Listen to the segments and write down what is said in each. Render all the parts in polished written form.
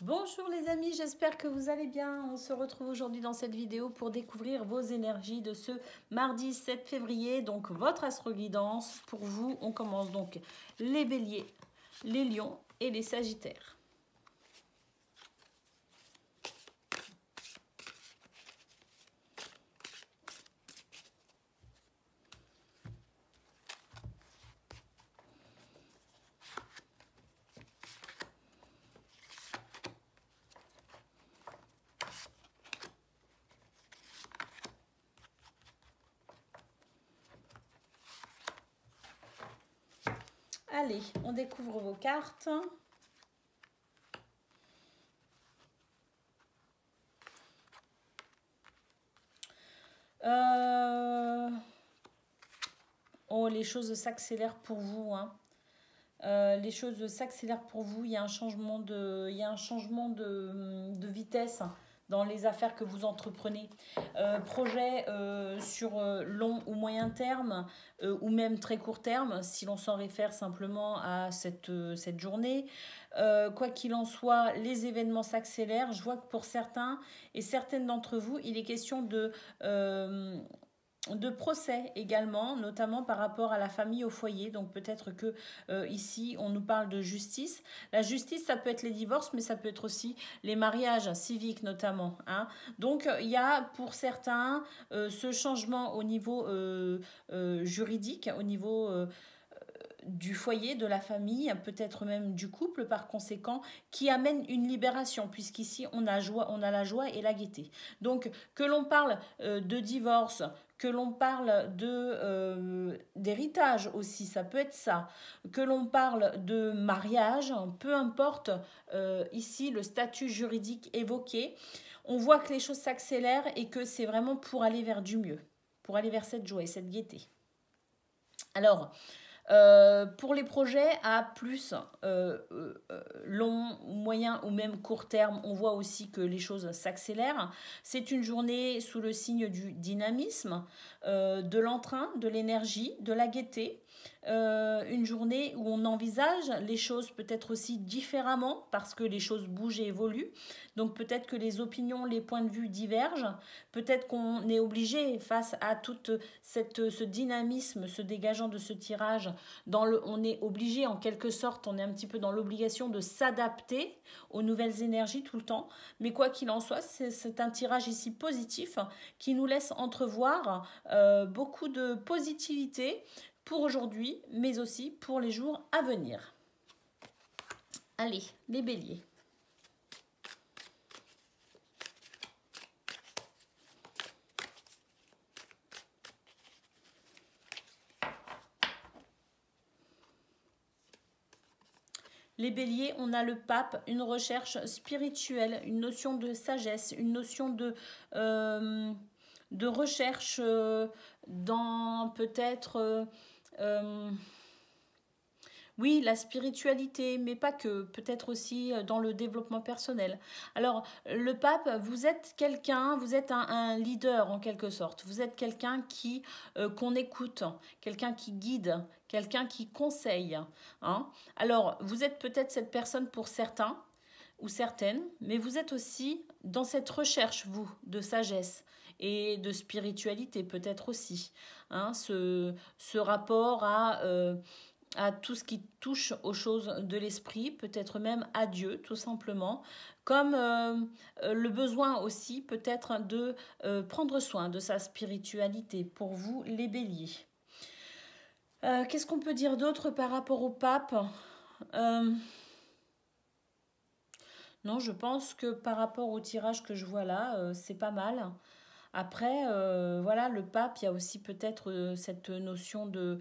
Bonjour les amis, j'espère que vous allez bien. On se retrouve aujourd'hui dans cette vidéo pour découvrir vos énergies de ce mardi 7 février. Donc votre astro-guidance pour vous. On commence donc les béliers, les lions et les sagittaires. Allez, on découvre vos cartes. Oh, les choses s'accélèrent pour vous, hein. Les choses s'accélèrent pour vous. Il y a un changement de vitesse dans les affaires que vous entreprenez. Projet sur long ou moyen terme ou même très court terme, si l'on s'en réfère simplement à cette journée. Quoi qu'il en soit, les événements s'accélèrent. Je vois que pour certains et certaines d'entre vous, il est question de procès également, notamment par rapport à la famille, au foyer. Donc peut-être que ici, on nous parle de justice. La justice, ça peut être les divorces, mais ça peut être aussi les mariages civiques notamment, hein. Donc il y a pour certains ce changement au niveau juridique, au niveau du foyer, de la famille, peut-être même du couple par conséquent, qui amène une libération, puisqu'ici on a la joie et la gaieté. Donc que l'on parle de divorce, que l'on parle d'héritage aussi, ça peut être ça, que l'on parle de mariage, peu importe ici le statut juridique évoqué, on voit que les choses s'accélèrent et que c'est vraiment pour aller vers du mieux, pour aller vers cette joie et cette gaieté. Alors, pour les projets à plus long, moyen ou même court terme, on voit aussi que les choses s'accélèrent. C'est une journée sous le signe du dynamisme, de l'entrain, de l'énergie, de la gaieté. Une journée où on envisage les choses peut-être aussi différemment parce que les choses bougent et évoluent. Donc peut-être que les opinions, les points de vue divergent. Peut-être qu'on est obligé face à tout ce dynamisme se dégageant de ce tirage. On est obligé en quelque sorte, on est un petit peu dans l'obligation de s'adapter aux nouvelles énergies tout le temps. Mais quoi qu'il en soit, c'est un tirage ici positif qui nous laisse entrevoir beaucoup de positivité pour aujourd'hui, mais aussi pour les jours à venir. Allez, les béliers. Les béliers, on a le pape, une recherche spirituelle, une notion de sagesse, une notion de recherche dans peut-être... oui, la spiritualité, mais pas que, peut-être aussi dans le développement personnel. Alors, le pape, vous êtes quelqu'un, vous êtes un leader en quelque sorte. Vous êtes quelqu'un qu'on écoute, quelqu'un qui guide, quelqu'un qui conseille, hein. Alors, vous êtes peut-être cette personne pour certains ou certaines, mais vous êtes aussi dans cette recherche, vous, de sagesse et de spiritualité peut-être aussi, hein, ce rapport à tout ce qui touche aux choses de l'esprit, peut-être même à Dieu tout simplement, comme le besoin aussi peut-être de prendre soin de sa spiritualité pour vous les béliers. Qu'est-ce qu'on peut dire d'autre par rapport au pape? Non, je pense que par rapport au tirage que je vois là, c'est pas mal. Après, voilà, le pape, il y a aussi peut-être cette notion de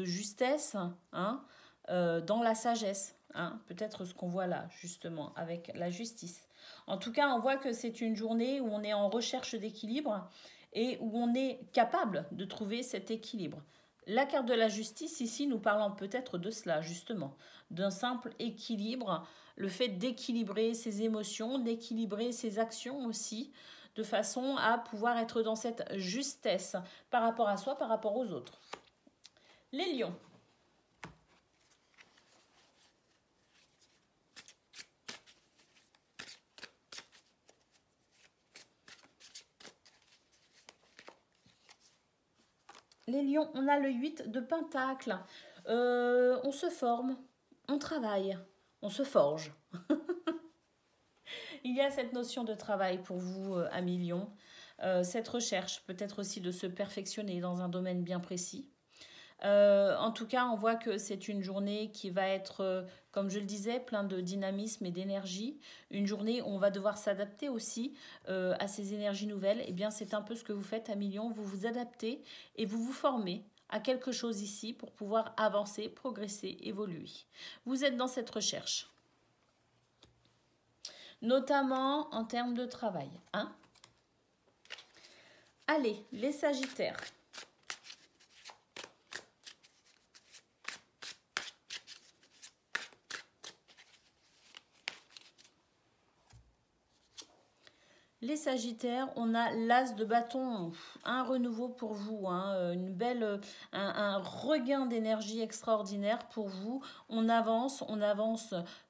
justesse, hein, dans la sagesse, hein, peut-être ce qu'on voit là, justement, avec la justice. En tout cas, on voit que c'est une journée où on est en recherche d'équilibre et où on est capable de trouver cet équilibre. La carte de la justice, ici, nous parlons peut-être de cela, justement, d'un simple équilibre, le fait d'équilibrer ses émotions, d'équilibrer ses actions aussi, de façon à pouvoir être dans cette justesse par rapport à soi, par rapport aux autres. Les lions. Les lions, on a le 8 de Pentacle. On se forme, on travaille, on se forge. Il y a cette notion de travail pour vous, amis lions. Cette recherche, peut-être aussi de se perfectionner dans un domaine bien précis. En tout cas, on voit que c'est une journée qui va être, comme je le disais, plein de dynamisme et d'énergie. Une journée où on va devoir s'adapter aussi à ces énergies nouvelles. Eh bien, c'est un peu ce que vous faites à Million. Vous vous adaptez et vous vous formez à quelque chose ici pour pouvoir avancer, progresser, évoluer. Vous êtes dans cette recherche. Notamment en termes de travail. Hein? Allez, les Sagittaires. Les Sagittaires, on a l'As de bâton, un renouveau pour vous, hein, une belle, un regain d'énergie extraordinaire pour vous. On avance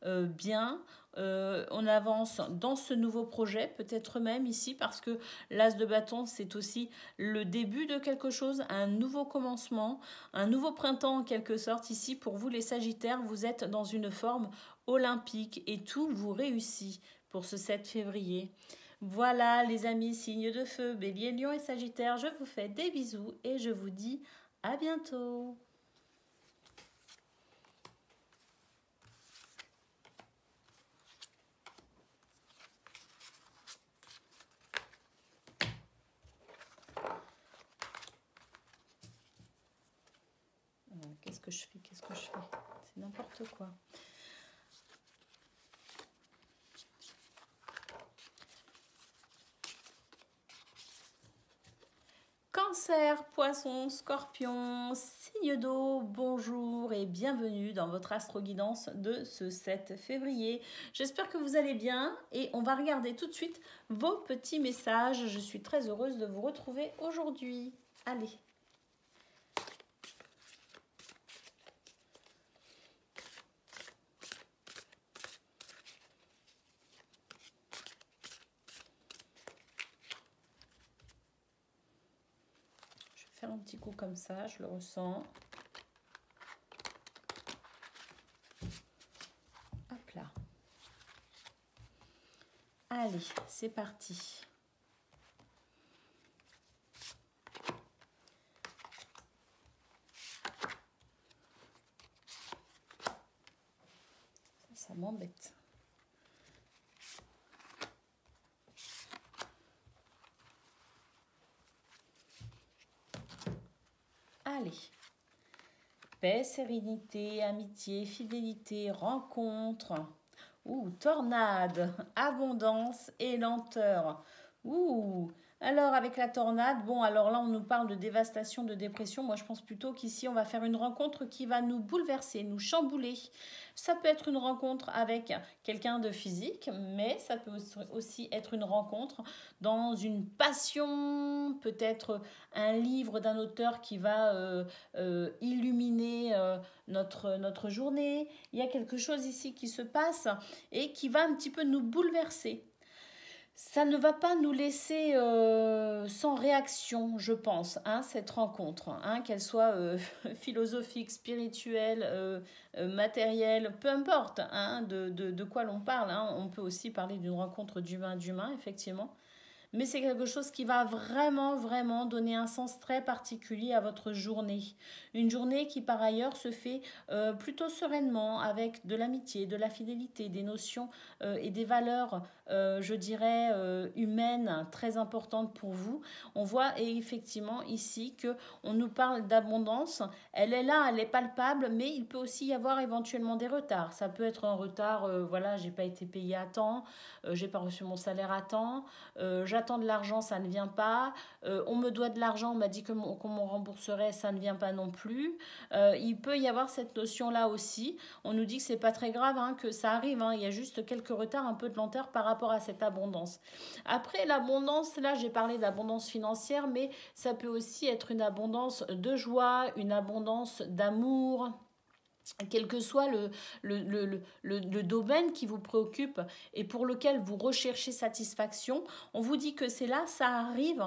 bien, on avance dans ce nouveau projet, peut-être même ici, parce que l'As de bâton, c'est aussi le début de quelque chose, un nouveau commencement, un nouveau printemps en quelque sorte. Ici, pour vous les Sagittaires, vous êtes dans une forme olympique et tout vous réussit pour ce 7 février. Voilà les amis, signes de feu, Bélier, Lion et Sagittaire, je vous fais des bisous et je vous dis à bientôt. Qu'est-ce que je fais? C'est n'importe quoi. Cancer, Poisson, Scorpion, signe d'eau, bonjour et bienvenue dans votre astro-guidance de ce 7 février. J'espère que vous allez bien et on va regarder tout de suite vos petits messages. Je suis très heureuse de vous retrouver aujourd'hui. Allez. Faire un petit coup comme ça, je le ressens. Hop là. Allez, c'est parti. Ça m'embête. Allez, paix, sérénité, amitié, fidélité, rencontre, tornade, abondance et lenteur. Alors avec la tornade, bon alors là on nous parle de dévastation, de dépression. Moi je pense plutôt qu'ici on va faire une rencontre qui va nous bouleverser, nous chambouler. Ça peut être une rencontre avec quelqu'un de physique, mais ça peut aussi être une rencontre dans une passion, peut-être un livre d'un auteur qui va illuminer notre journée. Il y a quelque chose ici qui se passe et qui va un petit peu nous bouleverser. Ça ne va pas nous laisser sans réaction, je pense, hein, cette rencontre, hein, qu'elle soit philosophique, spirituelle, matérielle, peu importe hein, de quoi l'on parle. Hein. On peut aussi parler d'une rencontre d'humain, effectivement. Mais c'est quelque chose qui va vraiment donner un sens très particulier à votre journée. Une journée qui par ailleurs se fait plutôt sereinement avec de l'amitié, de la fidélité, des notions et des valeurs, je dirais, humaines très importantes pour vous. On voit et effectivement ici qu'on nous parle d'abondance. Elle est là, elle est palpable, mais il peut aussi y avoir éventuellement des retards. Ça peut être un retard, voilà, j'ai pas été payé à temps, j'ai pas reçu mon salaire à temps, j'attends de l'argent, ça ne vient pas. On me doit de l'argent, on m'a dit qu'on m'en rembourserait, ça ne vient pas non plus. Il peut y avoir cette notion-là aussi. On nous dit que c'est pas très grave, hein, que ça arrive. Hein, il y a juste quelques retards, un peu de lenteur par rapport à cette abondance. Après, l'abondance, là, j'ai parlé d'abondance financière, mais ça peut aussi être une abondance de joie, une abondance d'amour. quel que soit le domaine qui vous préoccupe et pour lequel vous recherchez satisfaction, on vous dit que c'est là, ça arrive,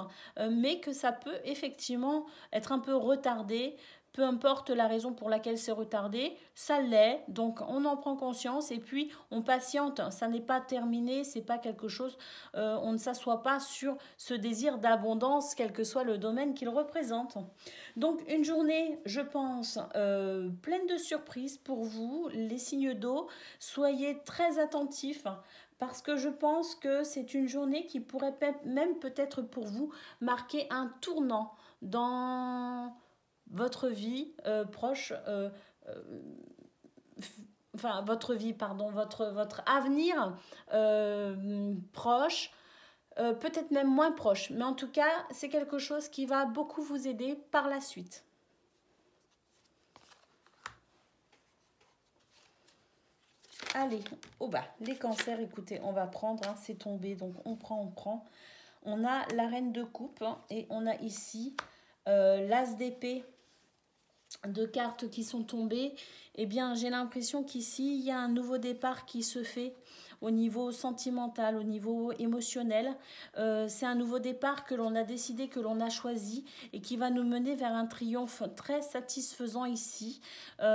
mais que ça peut effectivement être un peu retardé. Peu importe la raison pour laquelle c'est retardé, ça l'est. Donc on en prend conscience et puis on patiente. Ça n'est pas terminé, c'est pas quelque chose. On ne s'assoit pas sur ce désir d'abondance, quel que soit le domaine qu'il représente. Donc une journée, je pense, pleine de surprises pour vous, les signes d'eau. Soyez très attentifs parce que je pense que c'est une journée qui pourrait même peut-être pour vous marquer un tournant dans votre vie proche, enfin votre vie, pardon, votre avenir proche, peut-être même moins proche, mais en tout cas, c'est quelque chose qui va beaucoup vous aider par la suite. Allez, oh bah, les cancers, écoutez, on va prendre, hein, c'est tombé, donc on prend. On a la reine de coupe hein, et on a ici l'as d'épée, de cartes qui sont tombées. Eh bien, j'ai l'impression qu'ici, il y a un nouveau départ qui se fait au niveau sentimental, au niveau émotionnel. C'est un nouveau départ que l'on a décidé, que l'on a choisi et qui va nous mener vers un triomphe très satisfaisant ici.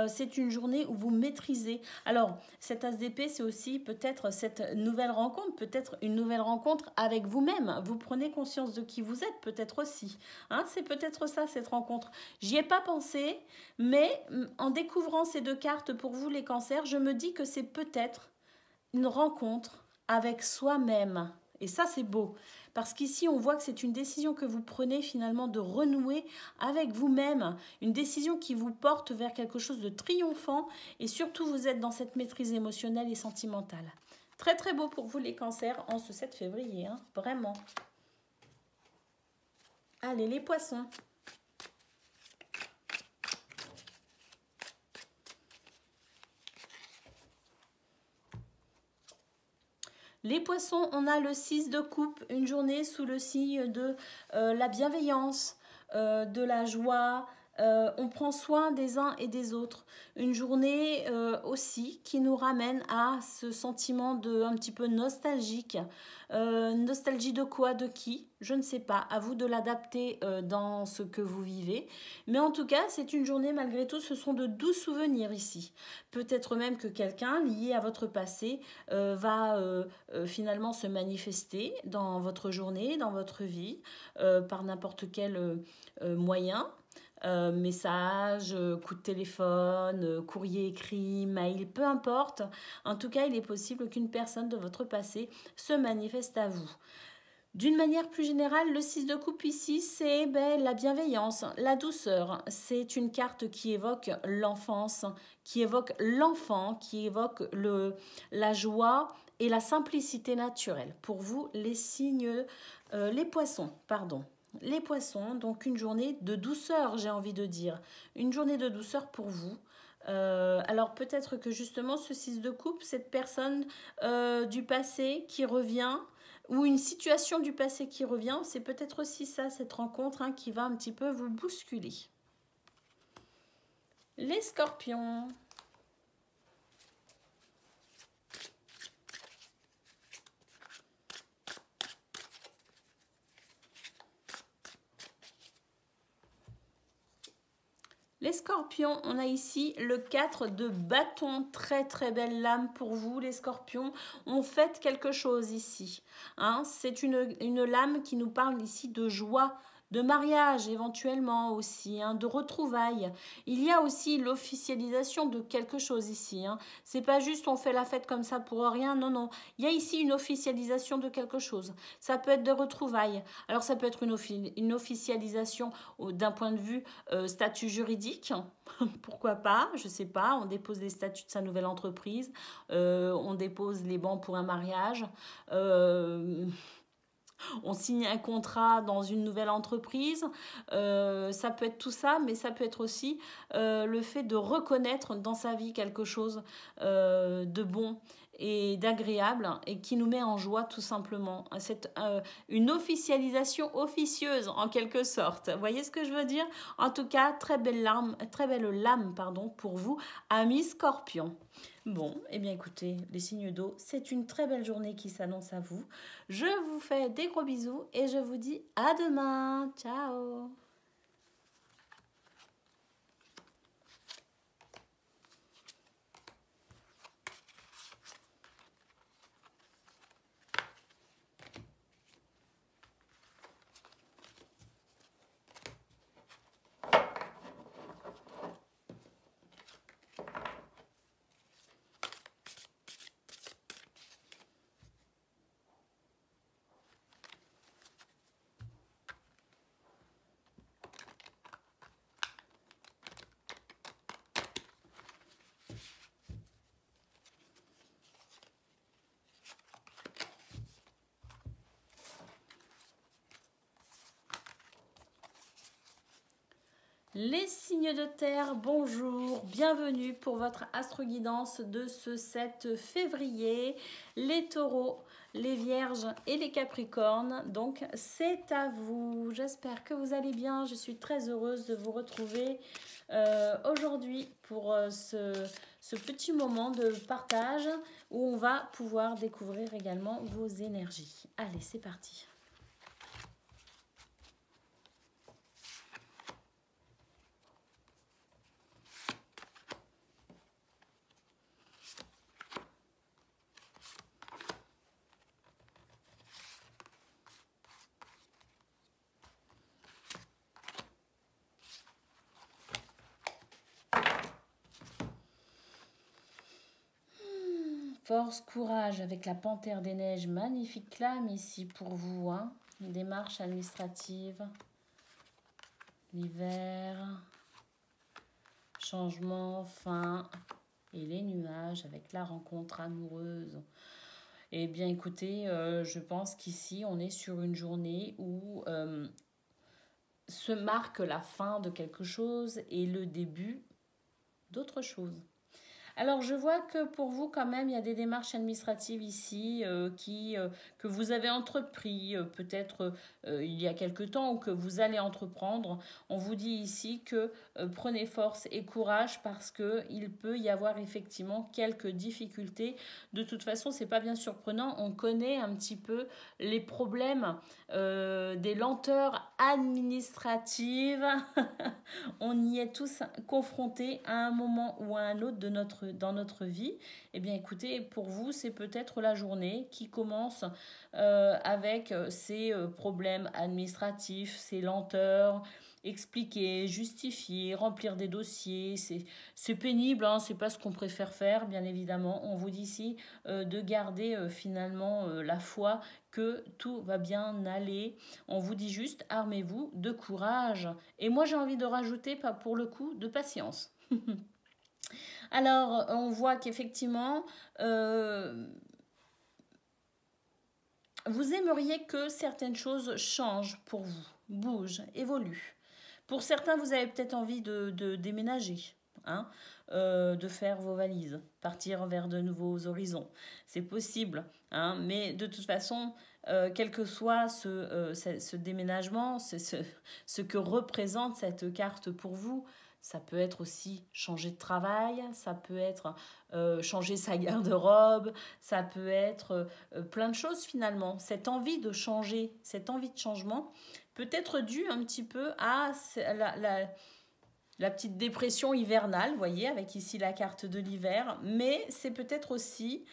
C'est une journée où vous maîtrisez. Alors, cet as d'épée, c'est aussi peut-être cette nouvelle rencontre, peut-être une nouvelle rencontre avec vous-même. Vous prenez conscience de qui vous êtes, peut-être aussi. Hein, c'est peut-être ça, cette rencontre. J'y ai pas pensé, mais en découvrant ces deux cartes pour vous, les cancers, je me dis que c'est peut-être une rencontre avec soi-même. Et ça, c'est beau. Parce qu'ici, on voit que c'est une décision que vous prenez finalement de renouer avec vous-même. Une décision qui vous porte vers quelque chose de triomphant. Et surtout, vous êtes dans cette maîtrise émotionnelle et sentimentale. Très, très beau pour vous, les cancers, en ce 7 février. Hein, vraiment. Allez, les poissons. Les poissons, on a le 6 de coupe, une journée sous le signe de la bienveillance, de la joie. On prend soin des uns et des autres. Une journée aussi qui nous ramène à ce sentiment de un petit peu nostalgique. Nostalgie de quoi, de qui? Je ne sais pas. À vous de l'adapter dans ce que vous vivez. Mais en tout cas, c'est une journée malgré tout. Ce sont de doux souvenirs ici. Peut-être même que quelqu'un lié à votre passé va finalement se manifester dans votre journée, dans votre vie, par n'importe quel moyen. Message, coup de téléphone, courrier écrit, mail, peu importe. En tout cas, il est possible qu'une personne de votre passé se manifeste à vous. D'une manière plus générale, le 6 de coupe ici, c'est la bienveillance, la douceur. C'est une carte qui évoque l'enfance, qui évoque l'enfant, qui évoque la joie et la simplicité naturelle. Pour vous, les signes, les poissons, pardon. Les poissons, donc une journée de douceur, j'ai envie de dire. Une journée de douceur pour vous. Alors peut-être que justement ce 6 de coupe, cette personne du passé qui revient, ou une situation du passé qui revient, c'est peut-être aussi ça, cette rencontre hein, qui va un petit peu vous bousculer. Les scorpions. Les scorpions, on a ici le 4 de bâton, très très belle lame pour vous les scorpions, on fête quelque chose ici, hein. C'est une lame qui nous parle ici de joie, de mariage éventuellement aussi, hein, de retrouvailles. Il y a aussi l'officialisation de quelque chose ici, hein. C'est pas juste on fait la fête comme ça pour rien, non, non. Il y a ici une officialisation de quelque chose. Ça peut être de retrouvailles. Alors ça peut être une officialisation d'un point de vue statut juridique, pourquoi pas, je sais pas, on dépose les statuts de sa nouvelle entreprise, on dépose les bancs pour un mariage, on signe un contrat dans une nouvelle entreprise, ça peut être tout ça, mais ça peut être aussi le fait de reconnaître dans sa vie quelque chose de bon. et d'agréable et qui nous met en joie tout simplement. C'est une officialisation officieuse en quelque sorte. Vous voyez ce que je veux dire? En tout cas, très belle lame pardon, pour vous, amis Scorpion. Bon, eh bien écoutez, les signes d'eau, c'est une très belle journée qui s'annonce à vous. Je vous fais des gros bisous et je vous dis à demain. Ciao! Les signes de terre, bonjour, bienvenue pour votre astro-guidance de ce 7 février. Les taureaux, les vierges et les capricornes, donc c'est à vous. J'espère que vous allez bien, je suis très heureuse de vous retrouver aujourd'hui pour ce petit moment de partage où on va pouvoir découvrir également vos énergies. Allez, c'est parti. Force, courage avec la panthère des neiges, magnifique lame ici pour vous. Hein. Une démarche administrative, l'hiver, changement, fin et les nuages avec la rencontre amoureuse. Eh bien écoutez, je pense qu'ici on est sur une journée où se marque la fin de quelque chose et le début d'autre chose. Alors, je vois que pour vous, quand même, il y a des démarches administratives ici que vous avez entrepris peut-être il y a quelque temps ou que vous allez entreprendre. On vous dit ici que prenez force et courage parce qu'il peut y avoir effectivement quelques difficultés. De toute façon, ce n'est pas bien surprenant. On connaît un petit peu les problèmes des lenteurs administratives. On y est tous confrontés à un moment ou à un autre dans notre vie. Eh bien écoutez, pour vous, c'est peut-être la journée qui commence avec ces problèmes administratifs, ces lenteurs, expliquer, justifier, remplir des dossiers. C'est pénible, hein, c'est pas ce qu'on préfère faire, bien évidemment. On vous dit ici de garder finalement la foi que tout va bien aller. On vous dit juste, armez-vous de courage. Et moi, j'ai envie de rajouter, pas pour le coup, de patience. Alors, on voit qu'effectivement, vous aimeriez que certaines choses changent pour vous, bougent, évoluent. Pour certains, vous avez peut-être envie de déménager, hein, de faire vos valises, partir vers de nouveaux horizons. C'est possible, hein, mais de toute façon, quel que soit ce déménagement, ce que représente cette carte pour vous, ça peut être aussi changer de travail, ça peut être changer sa garde-robe, ça peut être plein de choses finalement. Cette envie de changer, cette envie de changement peut être due un petit peu à la petite dépression hivernale, vous voyez, avec ici la carte de l'hiver, mais c'est peut-être aussi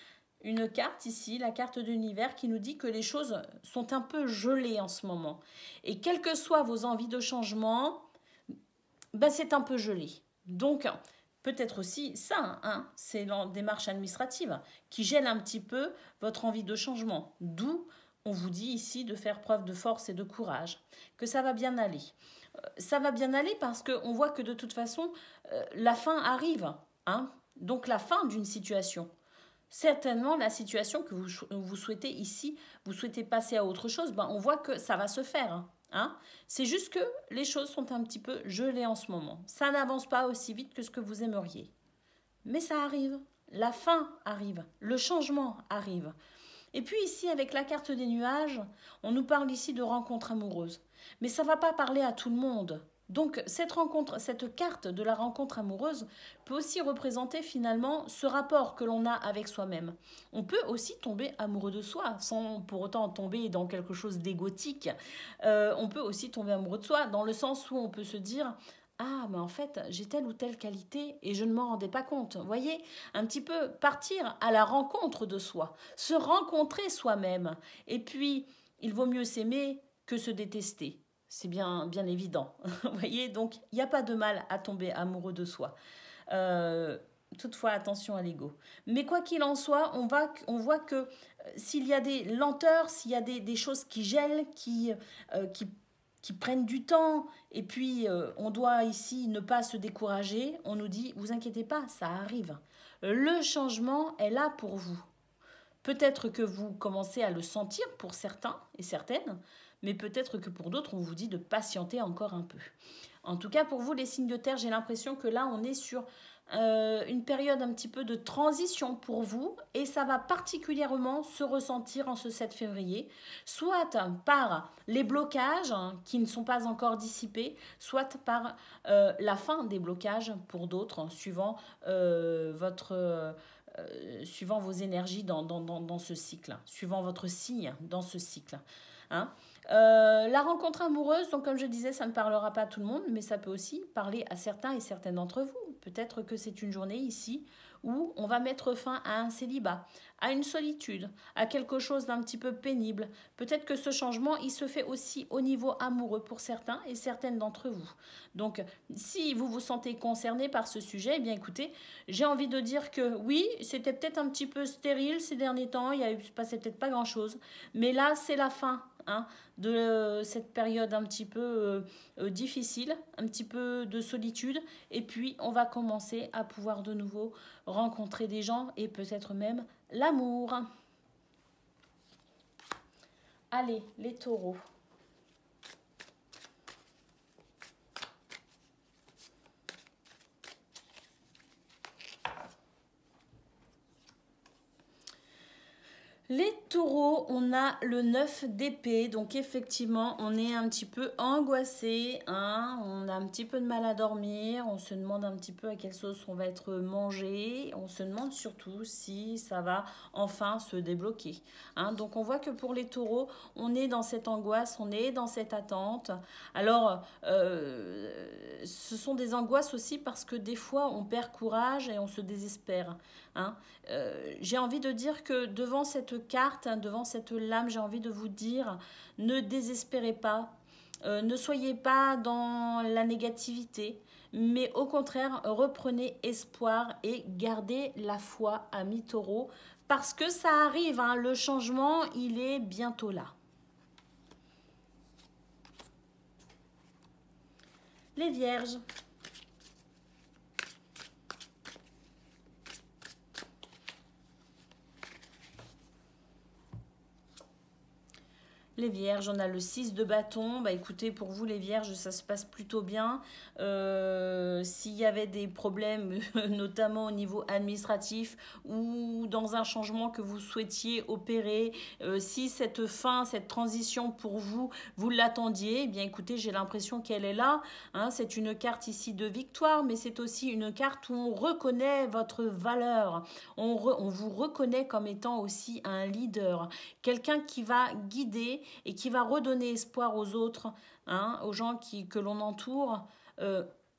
une carte ici, la carte de l'hiver, qui nous dit que les choses sont un peu gelées en ce moment. Et quelles que soient vos envies de changement, ben c'est un peu gelé. Donc, peut-être aussi ça, hein, c'est la démarche administrative qui gèle un petit peu votre envie de changement. D'où on vous dit ici de faire preuve de force et de courage, que ça va bien aller. Ça va bien aller parce qu'on voit que de toute façon, la fin arrive. Hein, donc la fin d'une situation. Certainement, la situation que vous souhaitez ici, vous souhaitez passer à autre chose, ben on voit que ça va se faire. Hein. C'est juste que les choses sont un petit peu gelées en ce moment. Ça n'avance pas aussi vite que ce que vous aimeriez. Mais ça arrive. la fin arrive, le changement arrive. Et puis ici, avec la carte des nuages, on nous parle ici de rencontre amoureuse. Mais ça ne va pas parler à tout le monde. Donc cette rencontre, cette carte de la rencontre amoureuse peut aussi représenter finalement ce rapport que l'on a avec soi-même. On peut aussi tomber amoureux de soi sans pour autant tomber dans quelque chose d'égotique. On peut aussi tomber amoureux de soi dans le sens où on peut se dire ah, mais en fait, j'ai telle ou telle qualité et je ne m'en rendais pas compte. Vous voyez, un petit peu partir à la rencontre de soi, se rencontrer soi-même. Et puis, il vaut mieux s'aimer que se détester. C'est bien, bien évident. Vous voyez, donc il n'y a pas de mal à tomber amoureux de soi. Euh, Toutefois, attention à l'ego. Mais quoi qu'il en soit, on voit que s'il y a des lenteurs, s'il y a des choses qui gèlent, qui prennent du temps, et puis on doit ici ne pas se décourager, on nous dit, vous inquiétez pas, ça arrive. Le changement est là pour vous. Peut-être que vous commencez à le sentir pour certains et certaines, mais peut-être que pour d'autres, on vous dit de patienter encore un peu. En tout cas, pour vous, les signes de terre, j'ai l'impression que là, on est sur une période un petit peu de transition pour vous et ça va particulièrement se ressentir en ce 7 février, soit par les blocages qui ne sont pas encore dissipés, soit par la fin des blocages pour d'autres, suivant suivant vos énergies dans ce cycle, suivant votre signe dans ce cycle. Hein. La rencontre amoureuse, donc comme je disais, ça ne parlera pas à tout le monde, mais ça peut aussi parler à certains et certaines d'entre vous. Peut-être que c'est une journée ici où on va mettre fin à un célibat, à une solitude, à quelque chose d'un petit peu pénible. Peut-être que ce changement, il se fait aussi au niveau amoureux pour certains et certaines d'entre vous. Donc, si vous vous sentez concerné par ce sujet, eh bien écoutez, j'ai envie de dire que oui, c'était peut-être un petit peu stérile ces derniers temps, il ne se passait peut-être pas grand-chose, mais là, c'est la fin. De cette période un petit peu difficile, un petit peu de solitude, et puis on va commencer à pouvoir de nouveau rencontrer des gens et peut-être même l'amour. Allez, les taureaux. Les taureaux, on a le 9 d'épée, donc effectivement, on est un petit peu angoissé, hein, on a un petit peu de mal à dormir, on se demande un petit peu à quelle sauce on va être mangé, on se demande surtout si ça va enfin se débloquer. Hein. Donc on voit que pour les taureaux, on est dans cette angoisse, on est dans cette attente. Alors, ce sont des angoisses aussi parce que des fois, on perd courage et on se désespère. Hein. J'ai envie de dire que devant cette carte, hein, devant cette lame, j'ai envie de vous dire, ne désespérez pas, ne soyez pas dans la négativité, mais au contraire, reprenez espoir et gardez la foi, amis taureaux, parce que ça arrive, hein, le changement, il est bientôt là. Les vierges. Les vierges, on a le 6 de bâton. Bah écoutez, pour vous les vierges, ça se passe plutôt bien. S'il y avait des problèmes, notamment au niveau administratif ou dans un changement que vous souhaitiez opérer, si cette fin, cette transition pour vous, vous l'attendiez, eh bien écoutez, j'ai l'impression qu'elle est là. Hein, c'est une carte ici de victoire, mais c'est aussi une carte où on reconnaît votre valeur. On vous reconnaît comme étant aussi un leader, quelqu'un qui va guider et qui va redonner espoir aux autres, hein, aux gens que l'on entoure,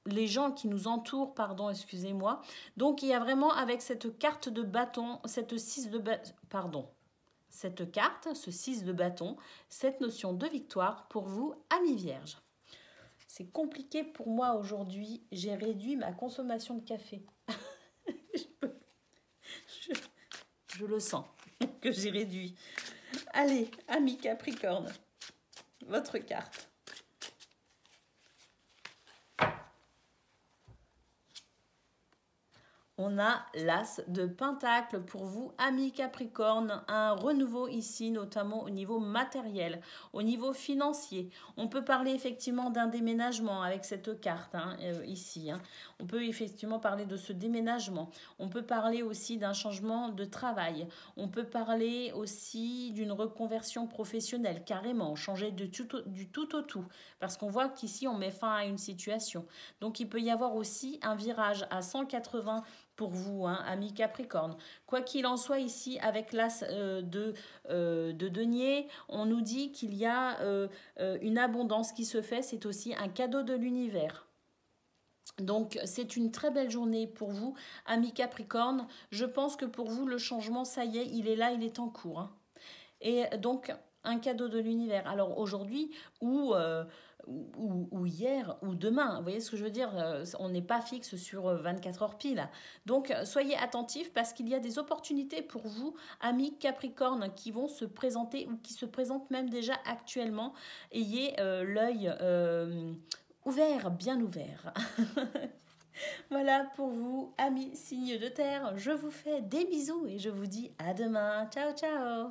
les gens qui nous entourent, pardon, excusez-moi. Donc il y a vraiment avec cette carte de bâton, cette 6 de pardon, cette carte, ce 6 de bâton, cette notion de victoire pour vous, amis vierges. C'est compliqué pour moi aujourd'hui, j'ai réduit ma consommation de café. je le sens que j'ai réduit. Allez, amis Capricorne, votre carte. on a l'As de Pentacle pour vous, amis Capricorne, un renouveau ici, notamment au niveau matériel, au niveau financier. On peut parler effectivement d'un déménagement avec cette carte ici. On peut effectivement parler de ce déménagement. On peut parler aussi d'un changement de travail. On peut parler aussi d'une reconversion professionnelle, carrément, changer du tout au tout. Parce qu'on voit qu'ici, on met fin à une situation. Donc, il peut y avoir aussi un virage à 180 pour vous, amis Capricorne. Quoi qu'il en soit ici, avec l'As de denier, on nous dit qu'il y a une abondance qui se fait. C'est aussi un cadeau de l'univers. Donc, c'est une très belle journée pour vous, amis Capricorne. Je pense que pour vous, le changement, ça y est, il est là, il est en cours. Et donc, un cadeau de l'univers. Alors, aujourd'hui, ou hier, ou demain, vous voyez ce que je veux dire? On n'est pas fixe sur 24 heures pile. Donc, soyez attentifs parce qu'il y a des opportunités pour vous, amis Capricorne, qui vont se présenter ou qui se présentent même déjà actuellement. Ayez l'œil ouvert, bien ouvert. Voilà pour vous, amis signes de terre. Je vous fais des bisous et je vous dis à demain. Ciao, ciao.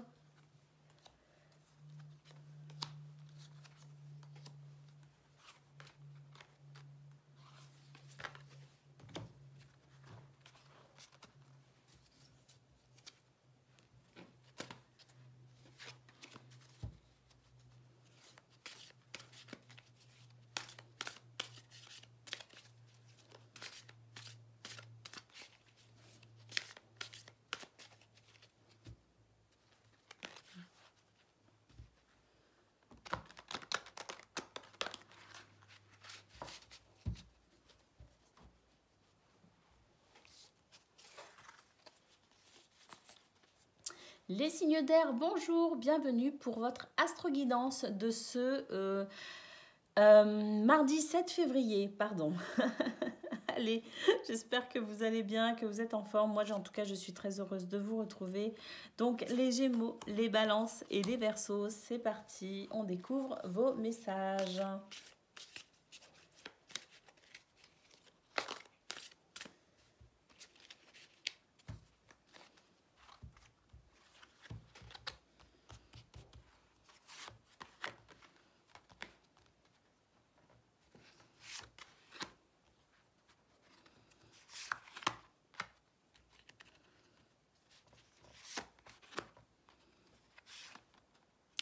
Les signes d'air, bonjour, bienvenue pour votre astro-guidance de ce mardi 7 février, pardon. Allez, j'espère que vous allez bien, que vous êtes en forme. Moi, en tout cas, je suis très heureuse de vous retrouver. Donc, les Gémeaux, les Balances et les Verseaux, c'est parti. On découvre vos messages.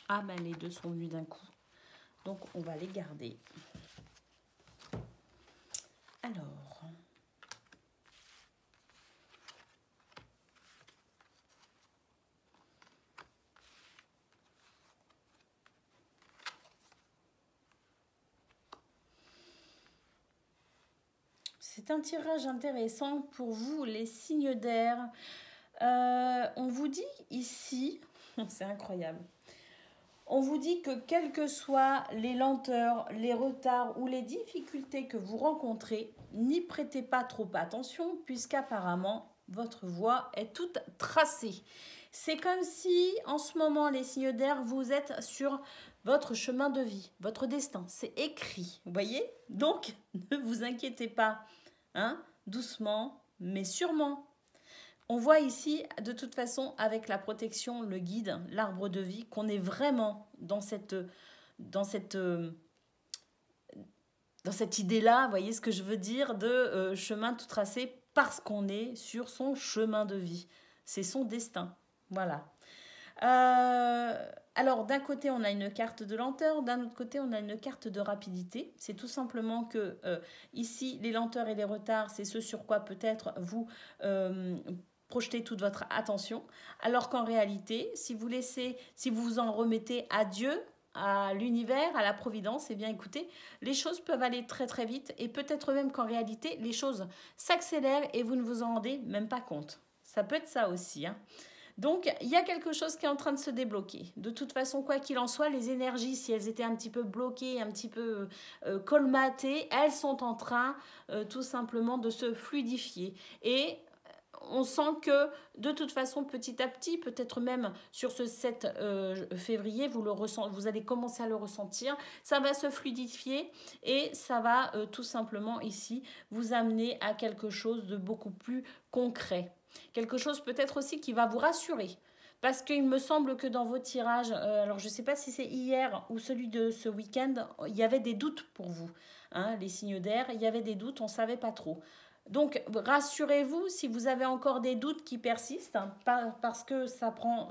Ah ben les deux sont venus d'un coup. Donc on va les garder. Alors. C'est un tirage intéressant pour vous, les signes d'air. On vous dit ici, c'est incroyable. On vous dit que quelles que soient les lenteurs, les retards ou les difficultés que vous rencontrez, n'y prêtez pas trop attention puisqu'apparemment votre voie est toute tracée. C'est comme si en ce moment les signes d'air vous êtes sur votre chemin de vie, votre destin, c'est écrit, vous voyez? Donc ne vous inquiétez pas, doucement mais sûrement. On voit ici, de toute façon, avec la protection, le guide, l'arbre de vie, qu'on est vraiment dans cette idée-là, vous voyez ce que je veux dire, de chemin tout tracé parce qu'on est sur son chemin de vie. C'est son destin. Voilà. Alors, d'un côté, on a une carte de lenteur, d'un autre côté, on a une carte de rapidité. C'est tout simplement que ici, les lenteurs et les retards, c'est ce sur quoi peut-être vous projetez toute votre attention, alors qu'en réalité, si vous vous en remettez à Dieu, à l'univers, à la providence, eh bien écoutez, les choses peuvent aller très très vite et peut-être même qu'en réalité, les choses s'accélèrent et vous ne vous en rendez même pas compte. Ça peut être ça aussi, Donc, il y a quelque chose qui est en train de se débloquer. De toute façon, quoi qu'il en soit, les énergies, si elles étaient un petit peu bloquées, un petit peu colmatées, elles sont en train tout simplement de se fluidifier. Et on sent que de toute façon, petit à petit, peut-être même sur ce 7 février, vous allez commencer à le ressentir. Ça va se fluidifier et ça va tout simplement ici vous amener à quelque chose de beaucoup plus concret. Quelque chose peut-être aussi qui va vous rassurer. Parce qu'il me semble que dans vos tirages, alors je ne sais pas si c'est hier ou celui de ce week-end, il y avait des doutes pour vous, hein, les signes d'air, il y avait des doutes, on ne savait pas trop. Donc rassurez-vous si vous avez encore des doutes qui persistent, hein, parce que ça prend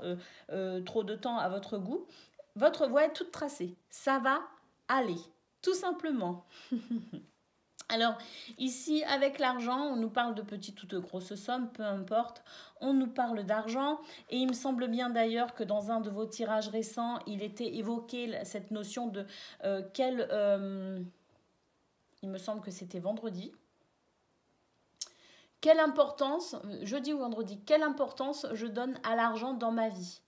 trop de temps à votre goût, votre voie est toute tracée. Ça va aller, tout simplement. Alors ici avec l'argent, on nous parle de petites ou de grosses sommes, peu importe, on nous parle d'argent et il me semble bien d'ailleurs que dans un de vos tirages récents, il était évoqué cette notion de il me semble que c'était vendredi. Quelle importance, jeudi ou vendredi, quelle importance je donne à l'argent dans ma vie?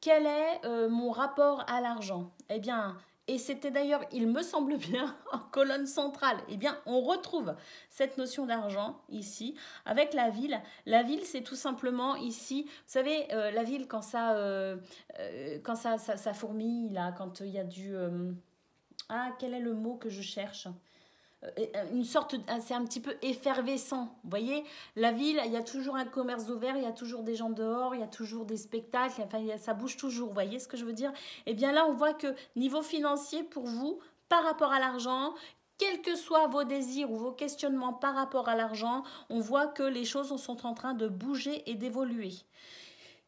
Quel est mon rapport à l'argent? Eh bien, et c'était d'ailleurs, il me semble bien, en colonne centrale, eh bien, on retrouve cette notion d'argent ici, avec la ville. La ville, c'est tout simplement ici, vous savez, la ville, quand ça fourmille, là, quand il y a du... quel est le mot que je cherche? Une sorte, c'est un petit peu effervescent. Vous voyez, la ville, il y a toujours un commerce ouvert, il y a toujours des gens dehors, il y a toujours des spectacles, enfin, ça bouge toujours. Vous voyez ce que je veux dire? Eh bien là, on voit que niveau financier, pour vous, par rapport à l'argent, quels que soient vos désirs ou vos questionnements par rapport à l'argent, on voit que les choses sont en train de bouger et d'évoluer.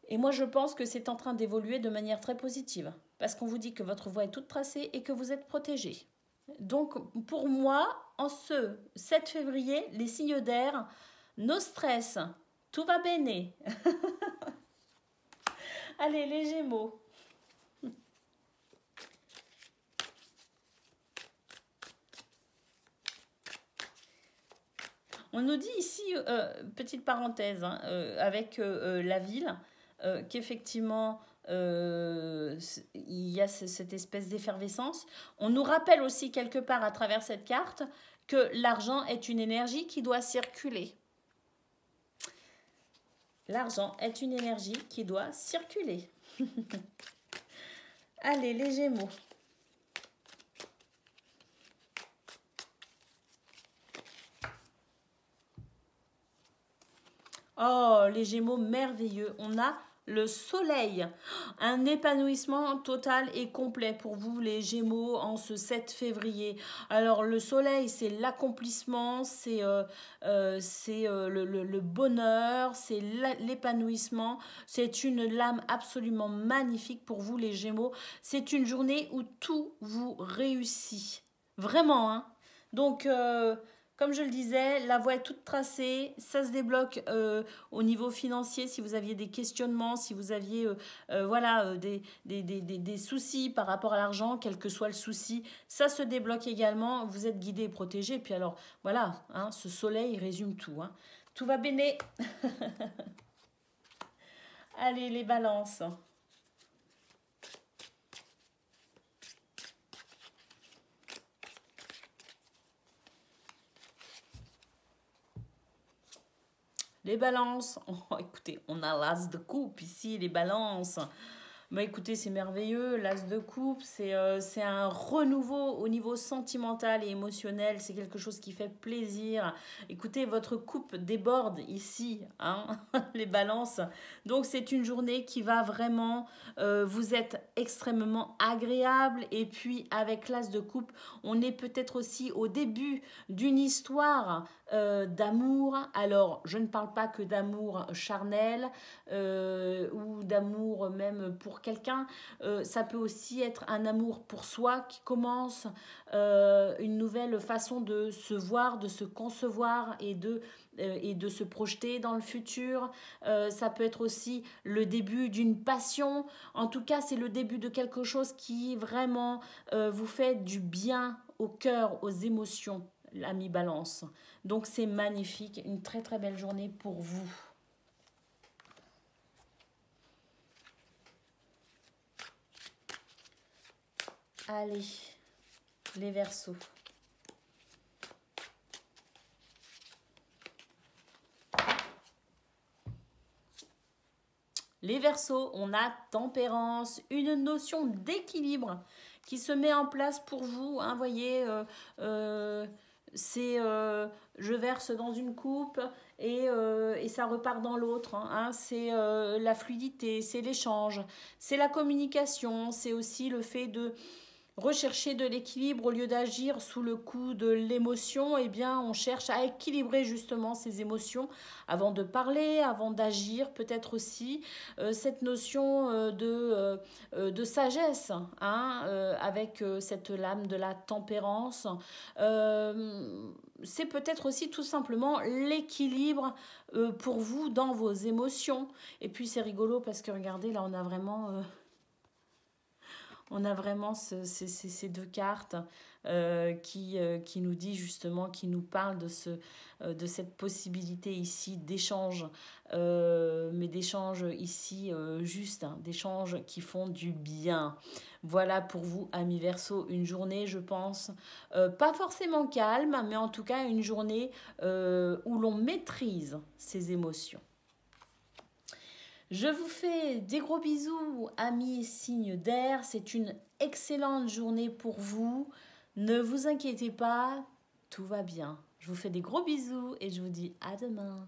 Et moi, je pense que c'est en train d'évoluer de manière très positive, parce qu'on vous dit que votre voie est toute tracée et que vous êtes protégé. Donc, pour moi, en ce 7 février, les signes d'air, no stress, tout va bene. Allez, les Gémeaux. On nous dit ici, petite parenthèse, hein, avec la ville, qu'effectivement, il y a cette espèce d'effervescence. On nous rappelle aussi quelque part à travers cette carte que l'argent est une énergie qui doit circuler. L'argent est une énergie qui doit circuler. Allez, les Gémeaux. Oh, les Gémeaux merveilleux. On a le soleil, un épanouissement total et complet pour vous les Gémeaux en ce 7 février. Alors le soleil, c'est l'accomplissement, c'est le bonheur, c'est l'épanouissement. C'est une lame absolument magnifique pour vous les Gémeaux. C'est une journée où tout vous réussit. Vraiment, hein. Donc... comme je le disais, la voie est toute tracée, ça se débloque au niveau financier si vous aviez des questionnements, si vous aviez des soucis par rapport à l'argent, quel que soit le souci, ça se débloque également, vous êtes guidé et protégé. Puis alors, voilà, hein, ce soleil résume tout. Hein. Tout va béné. Allez, les balances. Les balances, oh, écoutez, on a l'as de coupe ici, les balances. Bah écoutez, c'est merveilleux, l'as de coupe, c'est un renouveau au niveau sentimental et émotionnel, c'est quelque chose qui fait plaisir. Écoutez, votre coupe déborde ici, hein, les balances. Donc c'est une journée qui va vraiment vous être extrêmement agréable. Et puis avec l'as de coupe, on est peut-être aussi au début d'une histoire d'amour. Alors, je ne parle pas que d'amour charnel ou d'amour même pour quelqu'un. Ça peut aussi être un amour pour soi qui commence, une nouvelle façon de se voir, de se concevoir et de se projeter dans le futur. Ça peut être aussi le début d'une passion. En tout cas, c'est le début de quelque chose qui vraiment vous fait du bien au cœur, aux émotions, l'ami Balance. Donc c'est magnifique, une très très belle journée pour vous. Allez, les Verseaux. Les Verseaux, on a tempérance, une notion d'équilibre qui se met en place pour vous. Hein, voyez, c'est je verse dans une coupe et ça repart dans l'autre. Hein, c'est la fluidité, c'est l'échange, c'est la communication, c'est aussi le fait de rechercher de l'équilibre au lieu d'agir sous le coup de l'émotion. Eh bien, on cherche à équilibrer justement ces émotions avant de parler, avant d'agir, peut-être aussi cette notion de sagesse, hein, avec cette lame de la tempérance. C'est peut-être aussi tout simplement l'équilibre pour vous dans vos émotions. Et puis c'est rigolo parce que regardez, là on a vraiment ces deux cartes qui nous dit justement, qui nous parlent de cette possibilité ici d'échange, mais d'échange ici juste, hein, d'échange qui font du bien. Voilà pour vous, amis Verseau, une journée, je pense, pas forcément calme, mais en tout cas une journée où l'on maîtrise ses émotions. Je vous fais des gros bisous, amis signes d'air. C'est une excellente journée pour vous. Ne vous inquiétez pas, tout va bien. Je vous fais des gros bisous et je vous dis à demain.